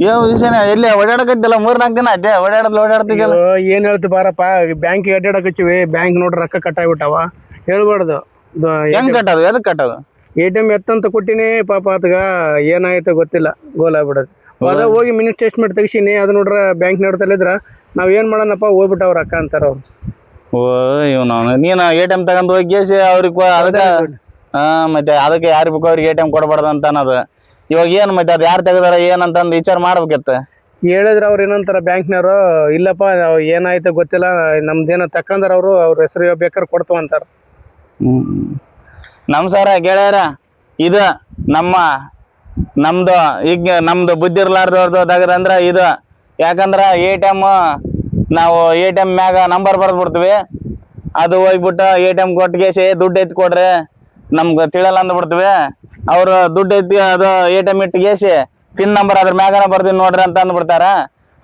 ಏನ್ ವಿಷಯನ ಎಲ್ಲಿ ಓಡಾಡಕತ್ತಿಲ್ಲ 3-4 ದಿನ ಆಯ್ತೆ ಓಡಾಡ್ತಿದ್ದಲ್ಲ. ಏನ್ ಹೇಳ್ತಿ ಬಾರಪ್ಪ, ಬ್ಯಾಂಕಿಗೆ ಅಡ್ಡಾಡಕಚ್ಚಿವಿ, ಬ್ಯಾಂಕ್ ನೋಡ್ರಿ ರೊಕ್ಕ ಕಟ್ಟಾಗ್ಬಿಟ್ಟಾವ. ಹೇಳ್ಬಾರ್ದು. ಹೆಂಗ್ ಕಟ್ಟೋದು, ಎದಕ್ ಕಟ್ಟೋದು? ATM ಎತ್ತಂತ ಕೊಟ್ಟಿನಿ, ಪಾಪ ಆತಗ ಏನಾಯ್ತು ಗೊತ್ತಿಲ್ಲ, ಗೋಲ್ ಆಗ್ಬಿಡೋದು. ಅದ ಹೋಗಿ ಮಿನಿ ಸ್ಟೇಟ್ಮೆಂಟ್ ತೆಗಿಸಿನಿ, ಅದು ನೋಡ್ರ ಬ್ಯಾಂಕ್ ನೋಡ್ತಲ್ಲಿದ್ರ ನಾವ್ ಏನ್ ಮಾಡೋಣಪ್ಪ, ಹೋಗ್ಬಿಟ್ಟವ್ರ ರೊಕ್ಕ ಅಂತಾರ ಅವ್ರು. ಓ ಇವ್ನು ನೀನು ATM ತಗೊಂಡ್ ಹೋಗಿ ಅವ್ರಿಗೆ ಅದಕ್ಕೆ ಮತ್ತೆ ಅದಕ್ಕೆ ಯಾರು ಬೇಕು ಅವ್ರಿಗೆ ATM ಕೊಡಬಾರ್ದು ಅಂತ ಅನ್ನೋದು. ಇವಾಗ ಏನ್ ಮತ್ತೆ ಅದು ಯಾರು ತೆಗದಾರ ಏನಂತಂದು ವಿಚಾರ ಮಾಡ್ಬೇಕಿತ್ತ. ಹೇಳಿದ್ರ ಅವ್ರು ಏನಂತಾರ ಬ್ಯಾಂಕ್ನವರು, ಇಲ್ಲಪ್ಪ ಏನಾಯ್ತು ಗೊತ್ತಿಲ್ಲ, ನಮ್ದೇನೋ ತಕ್ಕಂದ್ರ ಅವ್ರ ಹೆಸರು ಬೇಕಾದ್ರೆ ಕೊಡ್ತವ ಅಂತಾರ. ನಮಸ್ಕಾರ ಗೆಳೆಯರ, ಇದು ನಮ್ದು ಈಗ ನಮ್ದು ಬುದ್ಧಿ ಇರ್ಲಾರ್ದವ್ರದ್ದು ತಗದಂದ್ರ ಇದು. ಯಾಕಂದ್ರ ATM ನಾವು ATM ಮ್ಯಾಗ ನಂಬರ್ ಬರ್ದು ಬಿಡ್ತೀವಿ, ಅದು ಹೋಗ್ಬಿಟ್ಟು ATM ಕೊಟ್ಟಿಗೆ ದುಡ್ಡು ಎತ್ತಿ ಕೊಡ್ರಿ ನಮ್ಗೆ ತಿಳಲ್ಲ ಅಂದ್ಬಿಡ್ತೀವಿ. ಅವ್ರು ದುಡ್ಡು ಎತ್ತಿ ಅದು ATM ಇಟ್ಟಿಗೆಸಿ ಪಿನ್ ನಂಬರ್ ಅದ್ರ ಮ್ಯಾಗನ ಬರ್ತೀನಿ ನೋಡ್ರಿ ಅಂತ ಅಂದ್ಬಿಡ್ತಾರ.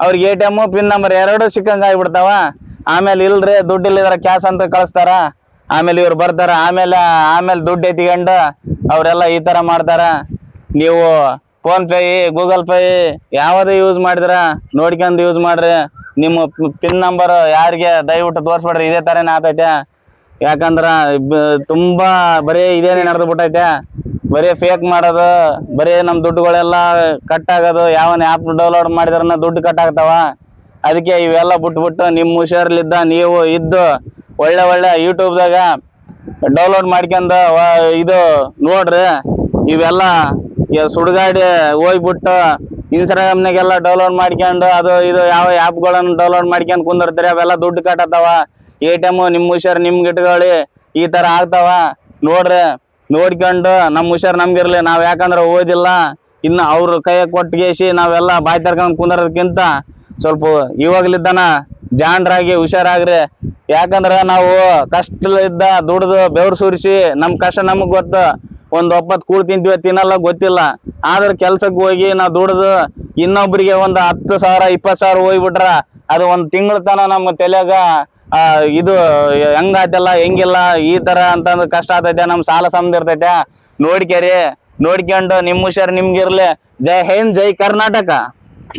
ಅವ್ರಿಗೆ ATM ಪಿನ್ ನಂಬರ್ ಎರಡು ಸಿಕ್ಕಂಗ ಆಗಿಬಿಡ್ತಾವ. ಆಮೇಲೆ ಇಲ್ರಿ ದುಡ್ಡು ಇಲ್ಲಿದ್ರ ಕ್ಯಾಶ್ ಅಂತ ಕಳಿಸ್ತಾರ. ಆಮೇಲೆ ಇವ್ರು ಬರ್ತಾರ, ಆಮೇಲೆ ದುಡ್ಡು ಎತ್ಕೊಂಡು ಅವರೆಲ್ಲ ಈ ತರ ಮಾಡ್ತಾರ. ನೀವು ಫೋನ್ ಪೇ, ಗೂಗಲ್ ಪೇ ಯಾವುದೇ ಯೂಸ್ ಮಾಡಿದ್ರ ನೋಡ್ಕೊಂಡು ಯೂಸ್ ಮಾಡ್ರಿ. ನಿಮ್ಮ ಪಿನ್ ನಂಬರ್ ಯಾರಿಗೆ ದಯವಿಟ್ಟು ತೋರಿಸ್ಬೇಡ್ರಿ. ಇದೇ ಥರನೇ ಆತೈತೆ. ಯಾಕಂದ್ರೆ ತುಂಬಾ ಬರೀ ಇದೇನೇ ನಡೆದು ಬಿಟ್ಟೈತೆ. ಬರೀ ಫೇಕ್ ಮಾಡೋದು, ಬರೀ ನಮ್ಮ ದುಡ್ಡುಗಳೆಲ್ಲ ಕಟ್ ಆಗೋದು. ಯಾವನ್ ಆ್ಯಪ್ ಡೌನ್ಲೋಡ್ ಮಾಡಿದ್ರನ್ನ ದುಡ್ಡು ಕಟ್ ಆಗ್ತಾವ. ಅದಕ್ಕೆ ಇವೆಲ್ಲ ಬಿಟ್ಬಿಟ್ಟು ನಿಮ್ಮ ಹುಷಾರ್ಲಿದ್ದ ನೀವು ಇದ್ದು ಒಳ್ಳೆ ಯೂಟ್ಯೂಬ್ದಾಗ ಡೌನ್ಲೋಡ್ ಮಾಡ್ಕೊಂಡು ಇದು ನೋಡ್ರಿ. ಇವೆಲ್ಲ ಸುಡುಗಾಡಿ ಹೋಗ್ಬಿಟ್ಟು ಇನ್ಸ್ಟಾಗ್ರಾಮ್ನಾಗೆಲ್ಲ ಡೌನ್ಲೋಡ್ ಮಾಡ್ಕೊಂಡು ಅದು ಇದು ಯಾವ ಆ್ಯಪ್ಗಳನ್ನು ಡೌನ್ಲೋಡ್ ಮಾಡ್ಕೊಂಡು ಕುಂದಿರ್ತಾರೆ, ಅವೆಲ್ಲ ದುಡ್ಡು ಕಟ್ಟತ್ತಾವ. ATM ನಿಮ್ಮ ಹುಷಾರು ನಿಮ್ಗೆ ಇಟ್ಕೊಳ್ಳಿ, ಈ ಥರ ಆಗ್ತಾವ ನೋಡ್ರಿ. ನೋಡ್ಕೊಂಡು ನಮ್ಮ ಹುಷಾರು ನಮ್ಗಿರ್ಲಿ. ನಾವು ಯಾಕಂದ್ರೆ ಓದಿಲ್ಲ, ಇನ್ನು ಅವ್ರ ಕೈಯಾಗ ಕೊಟ್ಟಿಗೆಸಿ ನಾವೆಲ್ಲ ಬಾಯಿ ತರ್ಕೊಂಡು ಕುಂದರೋದಕ್ಕಿಂತ ಸ್ವಲ್ಪ ಇವಾಗ್ಲಿದ್ದಾನ ಜಾಣರಾಗಿ ಹುಷಾರಾಗ್ರಿ. ಯಾಕಂದ್ರೆ ನಾವು ಕಷ್ಟಲಿದ್ದ ದುಡ್ದು ಬೆವ್ರು ಸುರಿಸಿ ನಮ್ಮ ಕಷ್ಟ ನಮಗೆ ಗೊತ್ತು. ಒಂದು ಒಪ್ಪತ್ತು ಕೂಳು ತಿಂತೀವಿ ತಿನ್ನಲ್ಲ ಗೊತ್ತಿಲ್ಲ. ಆದ್ರೆ ಕೆಲ್ಸಕ್ಕೆ ಹೋಗಿ ನಾವು ದುಡ್ದು ಇನ್ನೊಬ್ರಿಗೆ ಒಂದು 10,000 20,000 ಹೋಗ್ಬಿಟ್ರ ಅದು ಒಂದು ತಿಂಗಳ ತನ ನಮ್ಮ ತಲೆಯಾಗ ಇದು ಹೆಂಗಾಯ್ತಲ್ಲ ಹೆಂಗಿಲ್ಲ ಈ ತರ ಅಂತಂದು ಕಷ್ಟ ಆಗ್ತೈತೆ. ನಮ್ ಸಾಲ ಸಮದಿರ್ತೈತೆ. ನೋಡ್ಕೊಂಡು ನಿಮ್ಮ ಹುಷಾರು ನಿಮ್ಗಿರ್ಲಿ. ಜೈ ಹಿಂದ್, ಜೈ ಕರ್ನಾಟಕ.